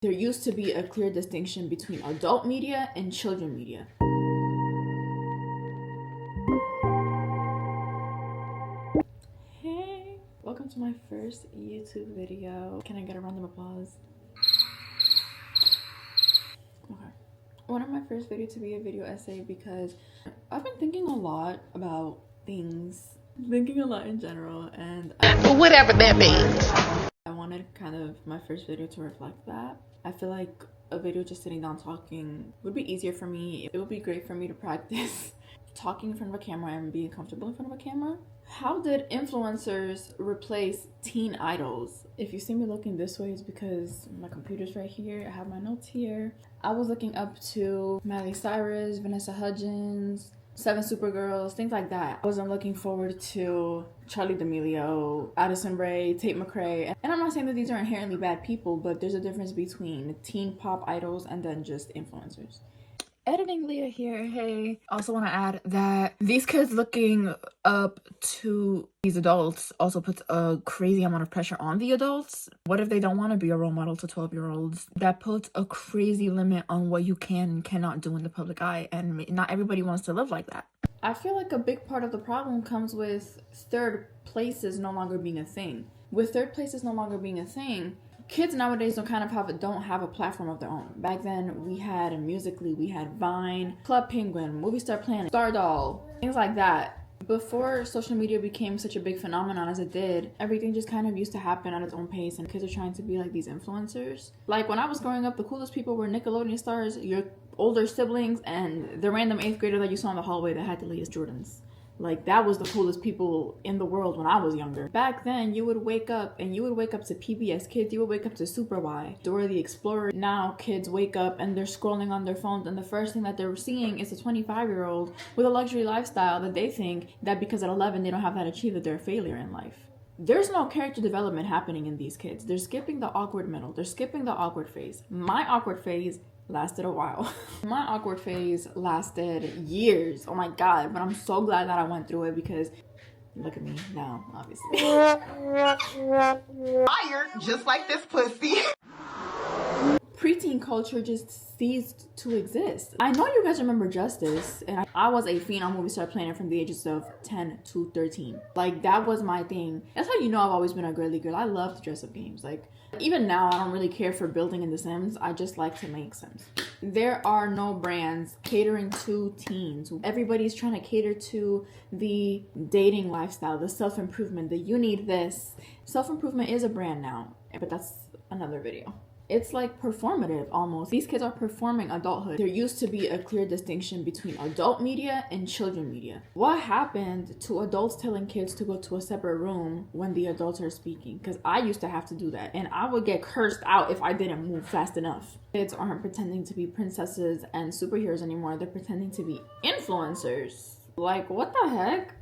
There used to be a clear distinction between adult media and children media. Hey, welcome to my first YouTube video. Can I get a round of applause? Okay. I wanted my first video to be a video essay because I've been thinking a lot about things, thinking a lot in general, and whatever that means. I wanted kind of my first video to reflect that. I feel like a video just sitting down talking would be easier for me. It would be great for me to practice talking in front of a camera and being comfortable in front of a camera. How did influencers replace teen idols? If you see me looking this way, it's because my computer's right here. I have my notes here. I was looking up to Miley Cyrus, Vanessa Hudgens, Seven Supergirls, things like that. I wasn't looking forward to Charli D'Amelio, Addison Rae, Tate McRae. And I'm not saying that these are inherently bad people, but there's a difference between teen pop idols and then just influencers. Editing Leah here. Hey, also want to add that these kids looking up to these adults also puts a crazy amount of pressure on the adults. What if they don't want to be a role model to 12-year-olds? That puts a crazy limit on what you can and cannot do in the public eye, and not everybody wants to live like that. I feel like a big part of the problem comes with third places no longer being a thing. With third places no longer being a thing, kids nowadays don't have a platform of their own. Back then, we had Musical.ly, we had Vine, Club Penguin, Movie Star Planet, Stardoll, things like that. Before social media became such a big phenomenon as it did, everything just kind of used to happen at its own pace, and kids are trying to be like these influencers. Like when I was growing up, the coolest people were Nickelodeon stars, your older siblings, and the random 8th grader that you saw in the hallway that had the latest Jordans. Like, that was the coolest people in the world when I was younger. Back then, you would wake up to PBS Kids, you would wake up to Super Y, Dora the Explorer. Now, kids wake up and they're scrolling on their phones, and the first thing that they're seeing is a 25-year-old with a luxury lifestyle that they think that because at 11 they don't have that achieved, that they're a failure in life. There's no character development happening in these kids. They're skipping the awkward middle. They're skipping the awkward phase. My awkward phase lasted a while. My awkward phase lasted years. Oh my god, but I'm so glad that I went through it because look at me now, obviously. Fired, just like this pussy. Preteen culture just ceased to exist. I know you guys remember Justice, and I was a fiend on Movie Star Planet from the ages of 10 to 13. Like, that was my thing. That's how you know I've always been a girly girl. I love dress-up games. Like, even now, I don't really care for building in The Sims. I just like to make Sims. There are no brands catering to teens. Everybody's trying to cater to the dating lifestyle, the self-improvement, the you need this. Self-improvement is a brand now, but that's another video. It's like performative almost. These kids are performing adulthood. There used to be a clear distinction between adult media and children media. What happened to adults telling kids to go to a separate room when the adults are speaking? Because I used to have to do that, and I would get cursed out if I didn't move fast enough. Kids aren't pretending to be princesses and superheroes anymore. They're pretending to be influencers. Like, what the heck?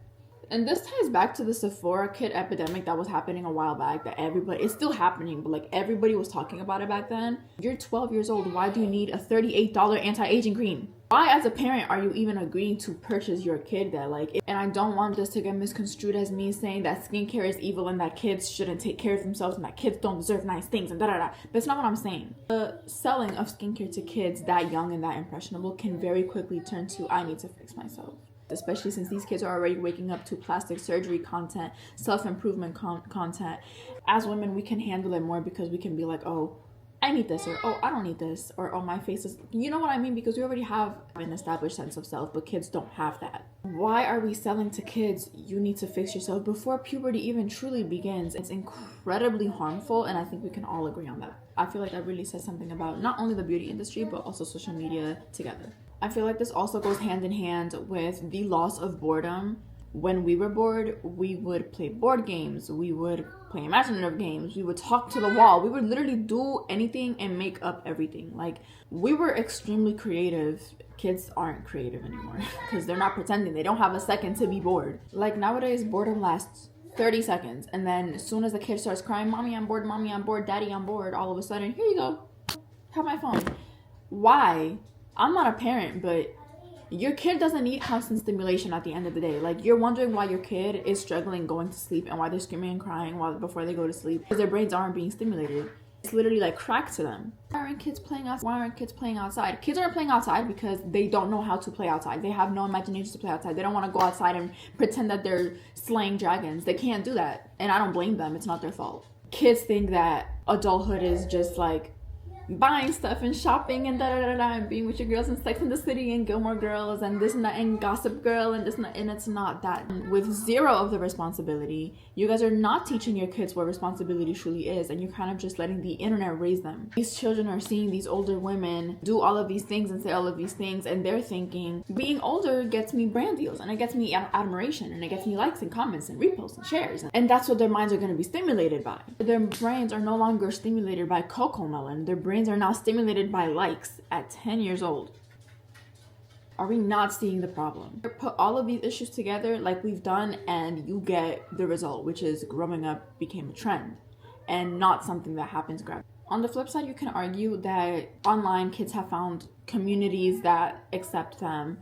And this ties back to the Sephora kid epidemic that was happening a while back, that it's still happening, but like everybody was talking about it back then. You're 12 years old. Why do you need a $38 anti-aging cream? Why as a parent are you even agreeing to purchase your kid that? And I don't want this to get misconstrued as me saying that skincare is evil and that kids shouldn't take care of themselves and that kids don't deserve nice things and da-da-da. That's not what I'm saying. The selling of skincare to kids that young and that impressionable can very quickly turn to, I need to fix myself. Especially since these kids are already waking up to plastic surgery content, self-improvement content. As women, we can handle it more because we can be like, oh, I need this, or oh, I don't need this, or oh, my face is, you know what I mean? Because we already have an established sense of self, but kids don't have that. Why are we selling to kids, you need to fix yourself before puberty even truly begins? It's incredibly harmful, and I think we can all agree on that. I feel like that really says something about not only the beauty industry, but also social media together. I feel like this also goes hand in hand with the loss of boredom. When we were bored, we would play board games, we would play imaginative games, we would talk to the wall, we would literally do anything and make up everything. Like, we were extremely creative. Kids aren't creative anymore because they're not pretending. They don't have a second to be bored. Like, nowadays, boredom lasts 30 seconds, and then as soon as the kid starts crying, mommy, I'm bored, daddy, I'm bored, all of a sudden, here you go, have my phone. Why? I'm not a parent, but your kid doesn't need constant stimulation at the end of the day. Like, you're wondering why your kid is struggling going to sleep and why they're screaming and crying before they go to sleep, because their brains aren't being stimulated. It's literally like crack to them. Why aren't kids playing outside? Why aren't kids playing outside? Kids aren't playing outside because they don't know how to play outside. They have no imagination to play outside. They don't want to go outside and pretend that they're slaying dragons. They can't do that. And I don't blame them. It's not their fault. Kids think that adulthood is just like buying stuff and shopping and and being with your girls and Sex in the City and Gilmore Girls and this and that and Gossip Girl and this and that, and it's not that. With zero of the responsibility, you guys are not teaching your kids what responsibility truly is, and you're kind of just letting the internet raise them. These children are seeing these older women do all of these things and say all of these things, and they're thinking being older gets me brand deals and it gets me admiration and it gets me likes and comments and reposts and shares, and that's what their minds are going to be stimulated by. Their brains are no longer stimulated by Cocomelon. Their brains are now stimulated by likes at 10 years old. Are we not seeing the problem? Put all of these issues together like we've done and you get the result, which is growing up became a trend and not something that happens gradually. On the flip side, you can argue that online kids have found communities that accept them.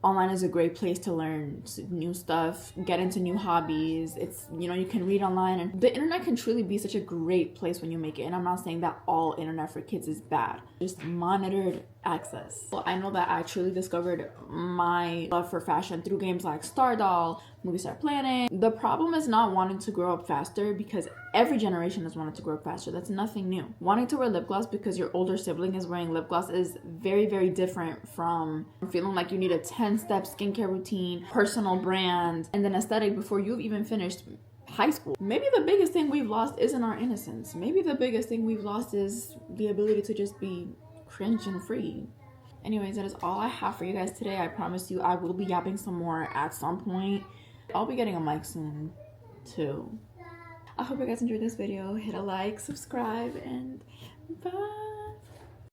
Online is a great place to learn new stuff, get into new hobbies. It's, you know, you can read online, and the internet can truly be such a great place when you make it. And I'm not saying that all internet for kids is bad, just monitored access. Well, I know that I truly discovered my love for fashion through games like Stardoll, Movie Star Planet. The problem is not wanting to grow up faster, because every generation has wanted to grow up faster. That's nothing new. Wanting to wear lip gloss because your older sibling is wearing lip gloss is very, very different from feeling like you need a 10-step skincare routine, personal brand, and then aesthetic before you've even finished high school. Maybe the biggest thing we've lost isn't our innocence. Maybe the biggest thing we've lost is the ability to just be cringe and free. Anyways, that is all I have for you guys today. I promise you I will be yapping some more at some point. I'll be getting a mic soon too. I hope you guys enjoyed this video. Hit a like, subscribe, and bye.